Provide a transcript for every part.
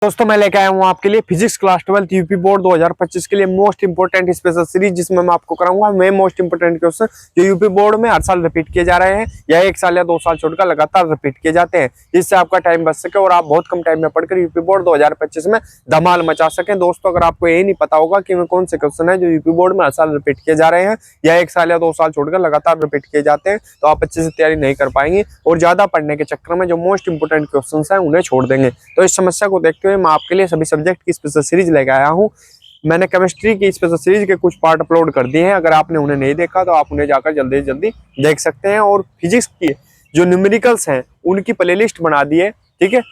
दोस्तों मैं लेके आया हूँ आपके लिए फिजिक्स क्लास 12 यूपी बोर्ड 2025 के लिए मोस्ट इंपोर्टेंट स्पेशल सीरीज, जिसमें मैं आपको कराऊंगा मैं मोस्ट इंपोर्टेंट क्वेश्चन जो यूपी बोर्ड में हर साल रिपीट किए जा रहे हैं या 1 साल या 2 साल छोड़कर लगातार रिपीट किए जाते हैं, जिससे आपका टाइम बच सके और आप बहुत कम टाइम में पढ़कर यूपी बोर्ड 2025 में धमाल मचा सकें। दोस्तों अगर आपको यही नहीं पता होगा कि कौन से क्वेश्चन है जो यूपी बोर्ड में हर साल रिपीट किए जा रहे हैं या 1 साल या 2 साल छोड़कर लगातार रिपीट किए जाते हैं, तो आप अच्छे से तैयारी नहीं कर पाएंगे और ज्यादा पढ़ने के चक्कर में जो मोस्ट इंपोर्टेंट क्वेश्चन है उन्हें छोड़ देंगे। तो इस समस्या को देखते हुए मैं आपके लिए सभी सब्जेक्ट की स्पेशल सीरीज लेके आया हूँ। मैंने केमिस्ट्री की स्पेशल सीरीज के कुछ पार्ट अपलोड कर दिए हैं, अगर आपने उन्हें नहीं देखा तो आप उन्हें जाकर जल्दी से जल्दी देख सकते हैं। और फिजिक्स की जो न्यूमेरिकल्स हैं उनकी प्लेलिस्ट बना दी है, ठीक है।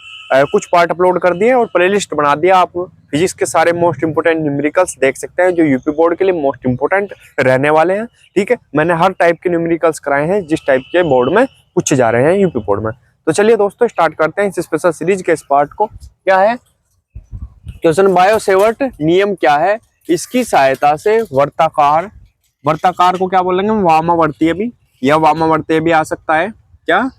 कुछ पार्ट अपलोड कर दिए और प्लेलिस्ट बना दिया, आप फिजिक्स के सारे मोस्ट इंपोर्टेंट न्यूमेरिकल्स देख सकते हैं जो यूपी बोर्ड के लिए मोस्ट इंपोर्टेंट रहने वाले हैं, ठीक है। मैंने हर टाइप के न्यूमेरिकल्स कराए हैं जिस टाइप के बोर्ड में पूछे जा रहे हैं यूपी बोर्ड में। तो चलिए दोस्तों स्टार्ट करते हैं इस स्पेशल सीरीज के इस पार्ट को। क्या है क्वेश्चन, बायो-सेवर्ट नियम क्या है, इसकी सहायता से वर्ताकार को क्या बोलेंगे, वामावर्तीय भी या वामावर्तीय भी आ सकता है। क्या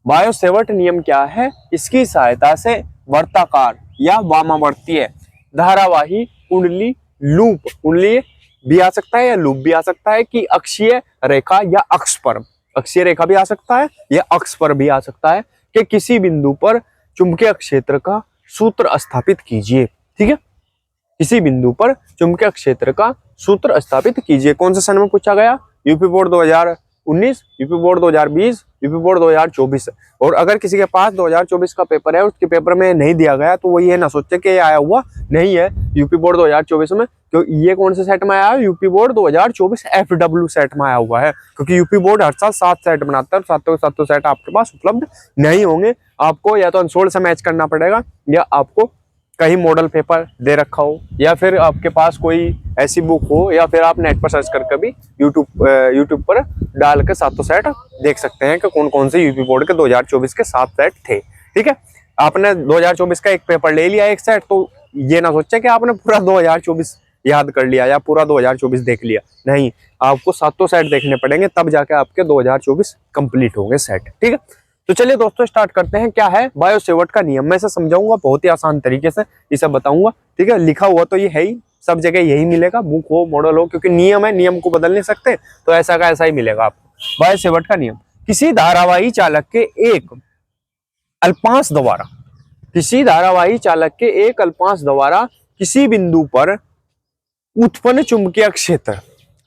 बायो-सेवर्ट नियम क्या है, इसकी सहायता से वर्ताकार या वामावर्तीय धारावाही कुंडली लूप, कुंडली भी आ सकता है या लूप भी आ सकता है कि अक्षीय रेखा या अक्ष पर, अक्षीय रेखा भी आ सकता है या अक्ष पर भी आ सकता है कि किसी बिंदु पर चुंबकीय क्षेत्र का सूत्र स्थापित कीजिए, ठीक है। किसी बिंदु पर चुंबकीय क्षेत्र का सूत्र स्थापित कीजिए। कौन से सन में पूछा गया, UP board 2019, UP board 2020, UP board 2024। और अगर किसी के पास 2024 का पेपर है, उसके पेपर में नहीं दिया गया तो वो ये ना सोचे कि आया हुआ नहीं है यूपी बोर्ड 2024 में, क्योंकि ये कौन से सेट में आया है, यूपी बोर्ड 2024 FW सेट में आया हुआ है। क्योंकि यूपी बोर्ड हर साल 7 सेट बनाता है, सातों के सातों सेट आपके पास उपलब्ध नहीं होंगे। आपको या तो आंसर से मैच करना पड़ेगा या आपको कहीं मॉडल पेपर दे रखा हो या फिर आपके पास कोई ऐसी बुक हो या फिर आप नेट पर सर्च करके भी यूट्यूब पर डाल के सातों सेट देख सकते हैं कि कौन कौन से यूपी बोर्ड के 2024 के 7 सेट थे, ठीक है। आपने 2024 का एक पेपर ले लिया एक सेट, तो ये ना सोचे कि आपने पूरा 2024 याद कर लिया या पूरा 2024 देख लिया, नहीं, आपको सातों सेट देखने पड़ेंगे तब जाके आपके 2024 कंप्लीट होंगे सेट, ठीक है। तो चलिए दोस्तों स्टार्ट करते हैं। क्या है बायो-सेवर्ट का नियम, मैं इसे समझाऊंगा बहुत ही आसान तरीके से, इसे बताऊंगा, ठीक है। लिखा हुआ तो ये है ही, सब जगह यही मिलेगा, बुक हो मॉडल हो, क्योंकि नियम है, नियम को बदल नहीं सकते, तो ऐसा का ऐसा ही मिलेगा आपको। बायो-सेवर्ट का नियम, किसी धारावाही चालक के एक अल्पांश द्वारा, किसी धारावाही चालक के एक अल्पांश द्वारा किसी बिंदु पर उत्पन्न चुंबकीय क्षेत्र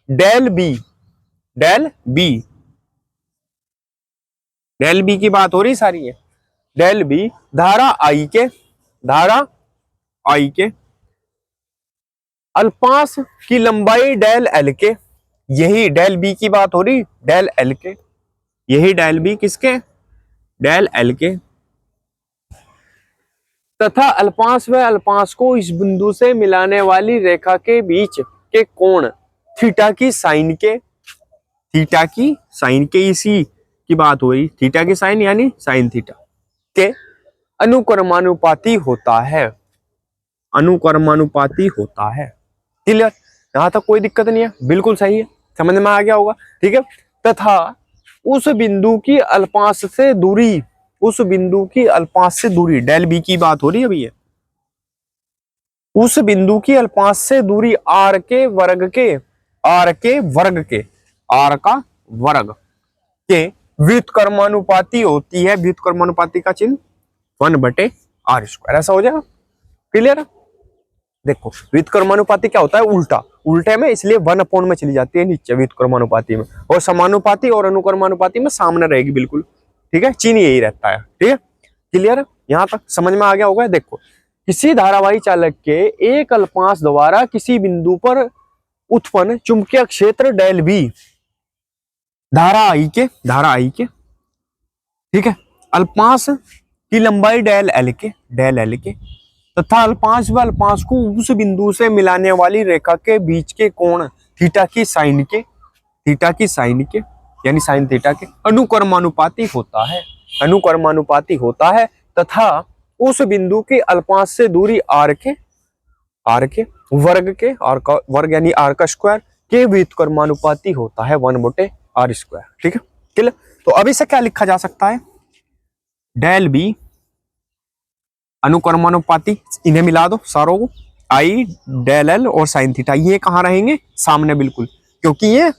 डेल बी की बात हो रही सारी है, डेल बी धारा आई के अल्पांश की लंबाई डेल एल के, यही डेल बी की बात हो रही, डेल एल के, यही डेल बी किसके, डेल एल के, तथा अल्पांश व अल्पांश को इस बिंदु से मिलाने वाली रेखा के बीच के कोण थीटा की साइन के इसी की बात हो रही, थीटा की साइन यानी साइन थीटा के अनुक्रमानुपाती होता है, क्लियर, यहां तक कोई दिक्कत नहीं है, बिल्कुल सही है, समझ में आ गया होगा, ठीक है। तथा उस बिंदु की अल्पांश से दूरी, डेल बी की बात हो रही है अभी, उस बिंदु की अल्पांश से दूरी आर का वर्ग के व्युत्क्रमानुपाती होती है, व्युत्क्रमानुपाती का चिन्ह 1/r², ऐसा हो जाएगा, क्लियर है। देखो व्युत्क्रमानुपाती क्या होता है, उल्टे में, इसलिए 1/, में चली जाती है नीचे व्युत्क्रमानुपाती में, और समानुपाती और अनुक्रमानुपाती में सामने रहेगी बिल्कुल, ठीक है, चिन्ह यही रहता है, ठीक है, क्लियर है, यहां तक समझ में आ गया होगा। देखो किसी धारावाही चालक के एक अल्पांश द्वारा किसी बिंदु पर उत्पन्न चुंबकीय क्षेत्र डेल बी धारा आई के, ठीक है, अल्पांश की लंबाई डेल एल के, तथा अल्पांश व अल्पांश को उस बिंदु से मिलाने वाली रेखा के बीच के कोण थीटा की साइन के यानी साइन थीटा के अनुक्रमानुपाती होता है, तथा उस बिंदु के अल्पांश से दूरी आर के वर्ग यानी आर का स्क्वायर के व्युत्क्रमानुपाती होता है 1/r², ठीक है, क्लियर। तो अभी से क्या लिखा जा सकता है, डेल बी अनुक्रमानुपाती, इन्हें मिला दो सारों को, आई डेल एल और साइन थीटा, ये कहाँ रहेंगे, सामने बिल्कुल, क्योंकि ये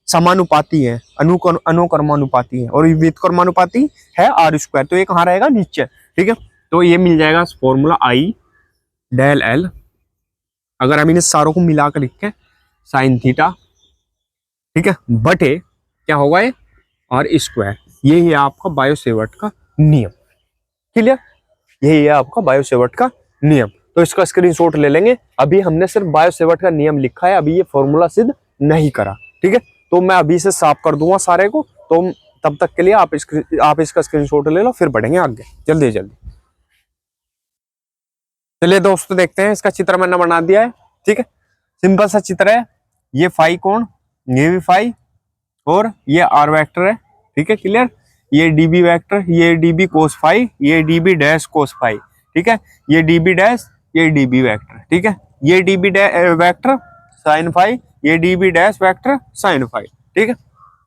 समानुपाती है, अनुक्रमानुपाती है, और व्युत्क्रमानुपाती है आर स्क्वायर, तो ये कहाँ रहेगा, नीचे। ठीक है, तो ये मिल जाएगा फॉर्मूला आई डेल एल, अगर हम इन सारों को मिलाकर लिखें साइन थीटा, ठीक है, बटे क्या होगा ये आर स्क्वायर, यही है आपका बायो-सेवर्ट का नियम। क्लियर, यही है आपका बायो-सेवर्ट का नियम। तो इसका स्क्रीनशॉट ले लेंगे। अभी हमने सिर्फ बायो-सेवर्ट का नियम लिखा है, अभी ये फॉर्मूला सिद्ध नहीं करा। ठीक है, तो मैं अभी से साफ कर दूंगा सारे को, तो तब तक के लिए आप इसका स्क्रीनशॉट ले लो, फिर बढ़ेंगे आगे जल्दी जल्दी। चलिए दोस्तों देखते हैं, इसका चित्र मैंने बना दिया है। ठीक है, सिंपल सा चित्र है, ये फाई कोण, ये भी फाई, और ये आर वेक्टर है। ठीक है, क्लियर, ये डीबी वेक्टर, ये डीबी कोस फाई, ये डीबी डैश कोस फाई। ठीक है, ये डीबी डैश, ये डीबी वेक्टर। ठीक है, ये डीबी वेक्टर साइन फाई, ये DB dash vector sine phi. ठीक है,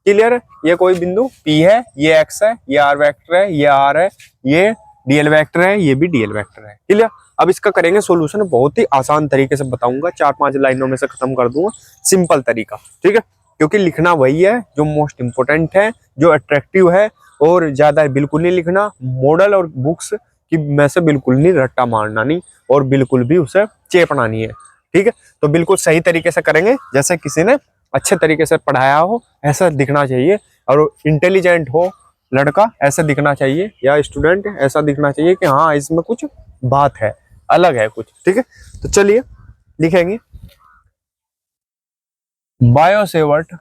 क्लियर है, ये कोई बिंदु P है, ये x है, ये r वेक्टर है, ये r है, ये dl वेक्टर है, ये भी dl वेक्टर है। क्लियर, अब इसका करेंगे सॉल्यूशन, बहुत ही आसान तरीके से बताऊंगा, 4-5 लाइनों में से खत्म कर दूंगा, सिंपल तरीका। ठीक है, क्योंकि लिखना वही है जो मोस्ट इंपोर्टेंट है, जो अट्रैक्टिव है, और ज्यादा बिल्कुल नहीं लिखना, मॉडल और बुक्स की में से बिल्कुल नहीं रट्टा मारना नहीं, और बिल्कुल भी उसे चेपना नहीं है। ठीक है, तो बिल्कुल सही तरीके से करेंगे, जैसे किसी ने अच्छे तरीके से पढ़ाया हो ऐसा दिखना चाहिए, और इंटेलिजेंट हो लड़का ऐसा दिखना चाहिए, या स्टूडेंट ऐसा दिखना चाहिए कि हाँ इसमें कुछ बात है, अलग है कुछ। ठीक है, तो चलिए लिखेंगे बायो-सेवर्ट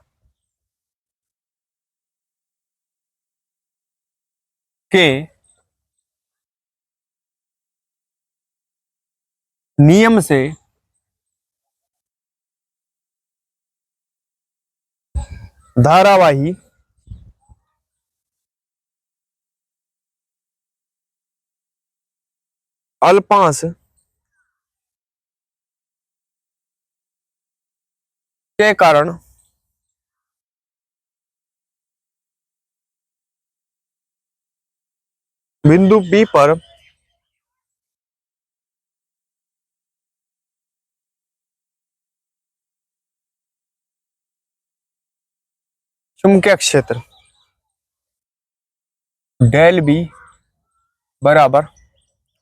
के नियम से धारावाही अल्पांश के कारण बिंदु P पर चुंबकीय क्षेत्र डेल बी बराबर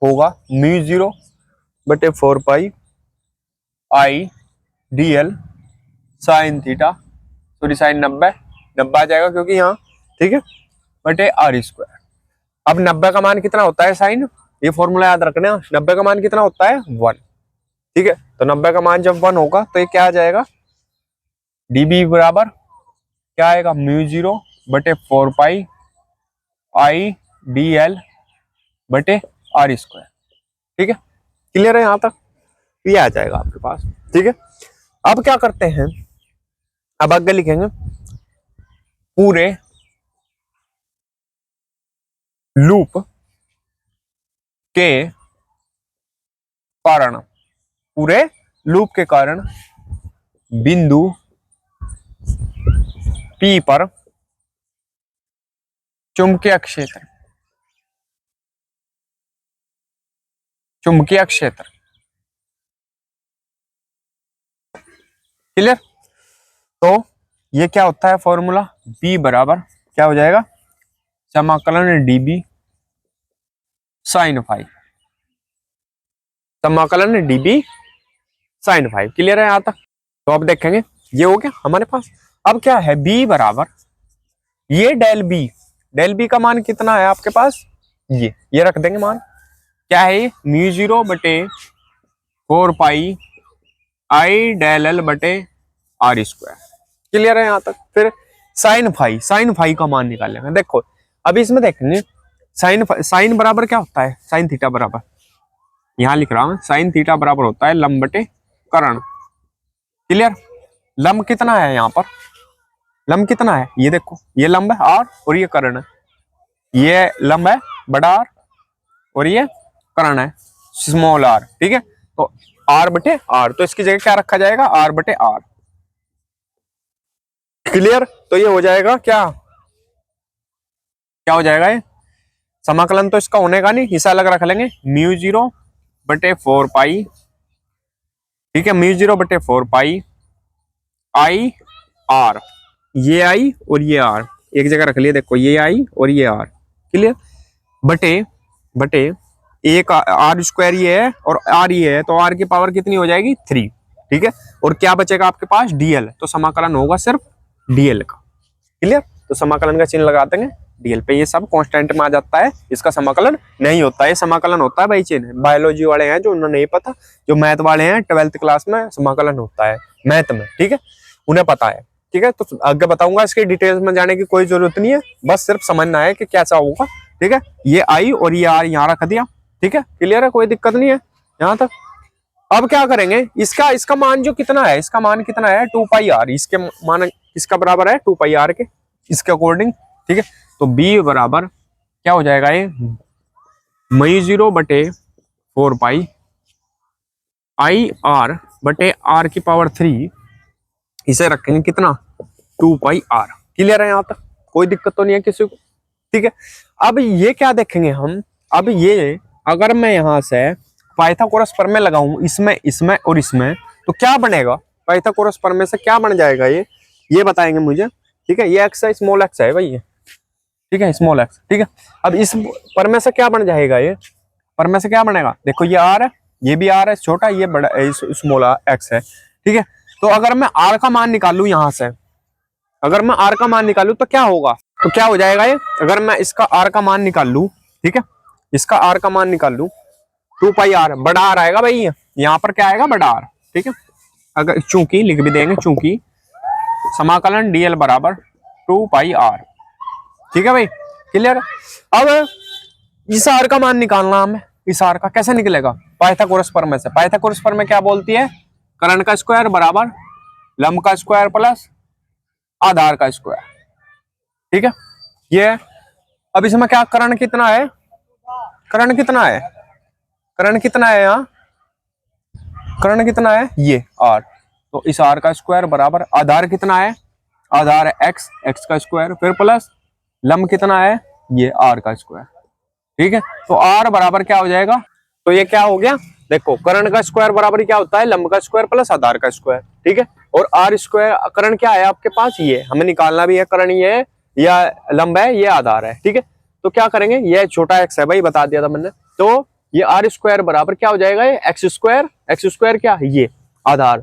होगा μ0/4 पाई dl sine theta, sorry sine 90 आ जाएगा क्योंकि यहाँ, ठीक है, बटे आर स्क्वायर। अब 90 का मान कितना होता है साइन, ये फॉर्मूला याद रखना, 90 का मान कितना होता है 1। ठीक है, तो 90 का मान जब 1 होगा तो ये क्या आ जाएगा, dB बराबर क्या आएगा, μ0/4 पाई आई dl बटे आर स्क्वायर। ठीक है, क्लियर है यहाँ तक, ये आ जाएगा आपके पास। ठीक है, अब क्या करते हैं, अब आगे लिखेंगे पूरे लूप के कारण, पूरे लूप के कारण बिंदु P पर चुंबकीय क्षेत्र, चुंबकीय क्षेत्र। क्लियर, तो ये क्या होता है फॉर्मूला, B बराबर क्या हो जाएगा, समाकलन dB साइन फाई, समाकलन dB साइन फाई। क्लियर है यहाँ तक, तो अब देखेंगे ये हो गया हमारे पास। अब क्या है, B बराबर ये डेल बी का मान कितना है आपके पास, ये रख देंगे मान, क्या है ये μ0/4 पाई आई डेल एल बटे आर स्क्वायर। क्लियर है यहाँ तक। फिर साइन फाई का मान निकालेंगे। देखो अभी इसमें देखेंगे साइन बराबर क्या होता है, साइन थीटा बराबर, यहाँ लिख रहा हूं, साइन थीटा बराबर होता है लंब बटे कर्ण। क्लियर, लंब कितना है यहाँ पर, लंब कितना है, ये देखो ये लंब है आर और ये कर्ण है, ये लंब है बड़ा आर और ये कर्ण है स्मॉल आर। ठीक है, तो आर बटे आर, तो इसकी जगह क्या रखा जाएगा, आर बटे आर। क्लियर, तो ये हो जाएगा क्या, क्या हो जाएगा ये समाकलन तो इसका होने का नहीं, हिस्सा अलग रख लेंगे, म्यू 0 बटे 4 पाई, ठीक है, म्यू 0 बटे 4 पाई आई आर, ये आई और ये आर एक जगह रख लिया, देखो ये आई और ये आर, क्लियर, बटे बटे एक आर स्क्वायर ये है और आर ये है, तो आर की पावर कितनी हो जाएगी 3, ठीक है, और क्या बचेगा आपके पास डीएल, तो समाकलन होगा सिर्फ डीएल का, क्लियर, तो समाकलन का चिन्ह लगा देंगे डीएल पे, ये सब कांस्टेंट में आ जाता है, इसका समाकलन नहीं होता है, समाकलन होता है भाई चिन्ह, बायोलॉजी वाले हैं जो उन्हें नहीं पता, जो मैथ वाले हैं 12th क्लास में समाकलन होता है मैथ में, ठीक है, उन्हें पता है, ठीक है, तो आगे बताऊंगा, इसके डिटेल्स में जाने की कोई जरूरत नहीं है, बस सिर्फ समझना है कि कैसा होगा, ठीक है, ये आई और ये आर यहाँ रख दिया, ठीक है, क्लियर है, कोई दिक्कत नहीं है यहाँ तक। अब क्या करेंगे, इसका मान जो कितना है, इसका मान कितना है 2 पाई आर, इसके मान किसका बराबर है 2 पाई आर के, इसके अकॉर्डिंग, ठीक है, तो बी बराबर क्या हो जाएगा, ये म्यू 0 बटे 4 पाई आई आर बटे आर की पावर 3, इसे रखेंगे कितना 2 पाई आर, क्लियर है यहाँ तक, कोई दिक्कत तो नहीं है किसी को, ठीक है। अब ये क्या देखेंगे हम, अब ये अगर मैं यहाँ से पाइथागोरस प्रमेय लगाऊं इसमें इसमें और इसमें, तो क्या बनेगा, पाइथागोरस प्रमेय से क्या बन जाएगा, ये बताएंगे मुझे, ठीक है, ये एक्स है, स्मॉल एक्स है भाई ये, ठीक है, स्मॉल एक्स, ठीक है। अब इस प्रमेय से क्या बन जाएगा, ये प्रमेय से क्या बनेगा, देखो ये आर है, ये भी आर है छोटा, ये बड़ा स्मॉल एक्स है, ठीक है, तो अगर मैं आर का मान निकालू यहाँ से, अगर मैं आर का मान निकालू तो क्या होगा, तो क्या हो जाएगा ये, अगर मैं इसका आर का मान निकाल लू, ठीक है, इसका आर का मान निकाल लू 2 पाई आर, बड़ा आर आएगा भाई, यहाँ पर क्या आएगा बड़ा आर, ठीक है, अगर चूंकि लिख भी देंगे, चूंकि समाकलन डीएल बराबर 2 पाई आर, ठीक है भाई, क्लियर। अब इस आर का मान निकालना हमें, इस आर का कैसे निकलेगा, पाइथागोरस प्रमेय से, पाइथागोरस प्रमेय क्या बोलती है, कर्ण का स्क्वायर बराबर लंब का स्क्वायर प्लस आधार का स्क्वायर, ठीक है, ये। अब इसमें क्या कर्ण कितना है, कर्ण कितना है, कर्ण कितना है यहाँ, कर्ण कितना है ये आर, तो इस आर का स्क्वायर बराबर आधार कितना है, आधार है एक्स, एक्स का स्क्वायर, फिर प्लस लंब कितना है ये आर का स्क्वायर, ठीक है, तो आर बराबर क्या हो जाएगा, तो ये क्या हो गया, देखो कर्ण का स्क्वायर बराबर क्या होता है लंब का स्क्वायर प्लस आधार का स्क्वायर, ठीक है, और आर स्क्वायर, कर्ण क्या है आपके पास, ये हमें निकालना भी है, कर्ण ये है या लंब है, ये आधार है, ठीक है, तो क्या करेंगे, ये छोटा एक्स है भाई, बता दिया था मैंने, तो ये आर स्क्वायर बराबर क्या हो जाएगा, ये एक्स स्क्वायर क्या है ये आधार,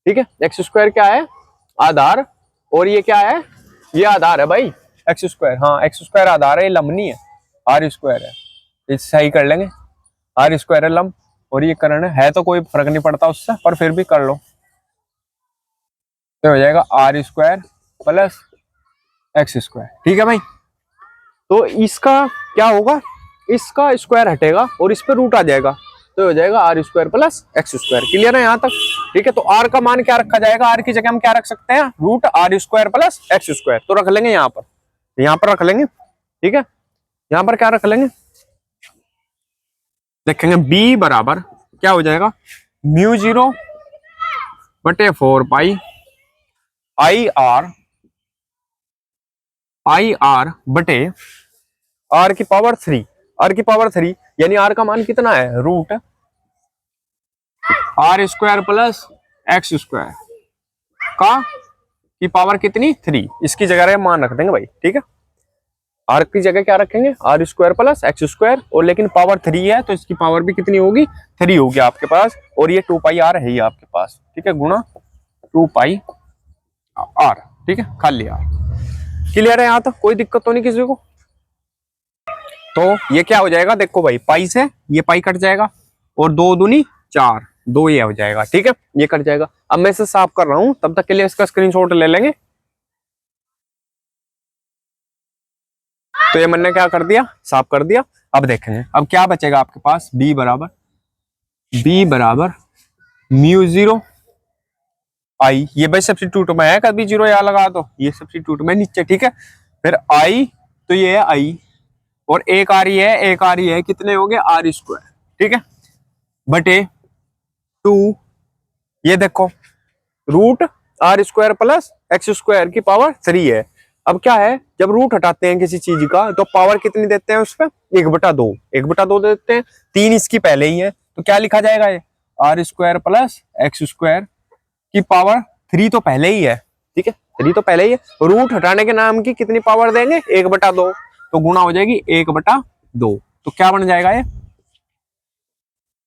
ठीक है, एक्स स्क्वायर क्या है आधार, और ये क्या है, ये आधार है भाई एक्स स्क्वायर, हाँ एक्स स्क्वायर आधार है, ये लंब नहीं है, आर स्क्वायर है, इसे सही कर लेंगे, आर स्क्वायर है लंब और ये कर्ण है, तो कोई फर्क नहीं पड़ता उससे, पर फिर भी कर लो, तो हो जाएगा R square plus X square, ठीक है भाई। तो इसका क्या होगा, इसका स्क्वायर हटेगा और इस पे रूट आ जाएगा, तो हो जाएगा R square plus X square, clear है यहाँ तक, ठीक है। तो आर का मान क्या रखा जाएगा, आर की जगह हम क्या रख सकते हैं, root R square plus X square, तो रख लेंगे यहाँ पर रख लेंगे, ठीक है, यहाँ पर क्या रख लेंगे, देखेंगे बी बराबर क्या हो जाएगा, म्यू 0 बटे 4 पाई आई आर बटे आर की पावर 3, आर की पावर 3 यानी आर का मान कितना है, root R square plus X square का की पावर कितनी 3, इसकी जगह मान रख देंगे भाई, ठीक है, आर की जगह क्या रखेंगे, R square plus X square, और लेकिन पावर 3 है तो इसकी पावर भी कितनी होगी 3 होगी आपके पास, और ये 2 पाई आर है ही आपके पास, ठीक है, गुणा 2 पाई आर, ठीक है, खाली आर, क्लियर है यहाँ तक, कोई दिक्कत तो नहीं किसी को। तो ये क्या हो जाएगा, देखो भाई पाई से ये पाई कट जाएगा और 2 दूनी 4, 2 ये हो जाएगा, ठीक है, ये कट जाएगा। अब मैं इसे साफ कर रहा हूं, तब तक के लिए इसका स्क्रीनशॉट ले लेंगे। तो ये मैंने क्या कर दिया, साफ कर दिया। अब देखेंगे अब क्या बचेगा आपके पास, b बराबर म्यू 0 आई, ये भाई सब्स्टिट्यूट में है, कभी 0 यहाँ लगा दो, ये सब्स्टिट्यूट में नीचे, ठीक है, फिर आई, तो ये है आई और एक आ रही है, कितने हो गए आर स्क्वायर, ठीक है, बटे 2, ये देखो root R square plus X square की पावर 3 है। अब क्या है, जब रूट हटाते हैं किसी चीज का तो पावर कितनी देते हैं उस पर, 1/2, 1/2 देते हैं, 3 इसकी पहले ही है, तो क्या लिखा जाएगा ये r² प्लस x² की पावर 3 तो पहले ही है, ठीक है, 3 तो पहले ही है, रूट हटाने के नाम की कितनी पावर देंगे 1/2, तो गुणा हो जाएगी 1/2, तो क्या बन जाएगा ये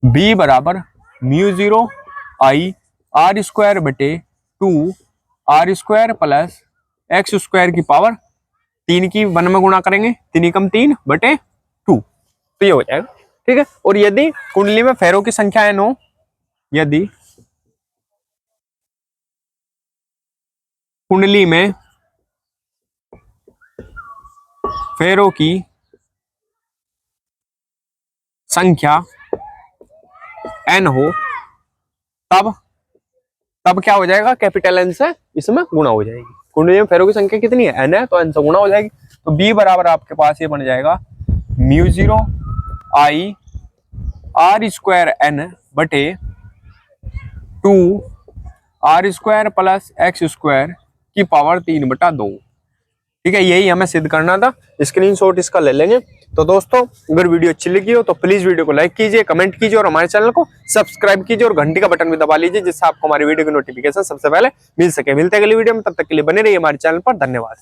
b बराबर μ0 I r²/2 r² plus x² की पावर 3 की 1 में गुणा करेंगे, 3 × 3/2, तो ये हो जाएगा, ठीक है। और यदि कुंडली में फेरों की संख्या n हो, यदि कुंडली में फेरों की संख्या n हो, तब क्या हो जाएगा, कैपिटल N से इसमें गुणा हो जाएगी। कुंडली में फेरों की संख्या कितनी है, n है, तो n से गुणा हो जाएगी। तो b बराबर आपके पास ये बन जाएगा μ0 I r²n/2 r² plus x² की पावर 3/2, ठीक है। यही हमें सिद्ध करना था, स्क्रीनशॉट इसका ले लेंगे। तो दोस्तों अगर वीडियो अच्छी लगी हो तो प्लीज वीडियो को लाइक कीजिए, कमेंट कीजिए और हमारे चैनल को सब्सक्राइब कीजिए और घंटी का बटन भी दबा लीजिए, जिससे आपको हमारी वीडियो की नोटिफिकेशन सबसे पहले मिल सके। मिलते हैं अगली वीडियो में, तब तक के लिए बने रहिए हमारे चैनल पर। धन्यवाद।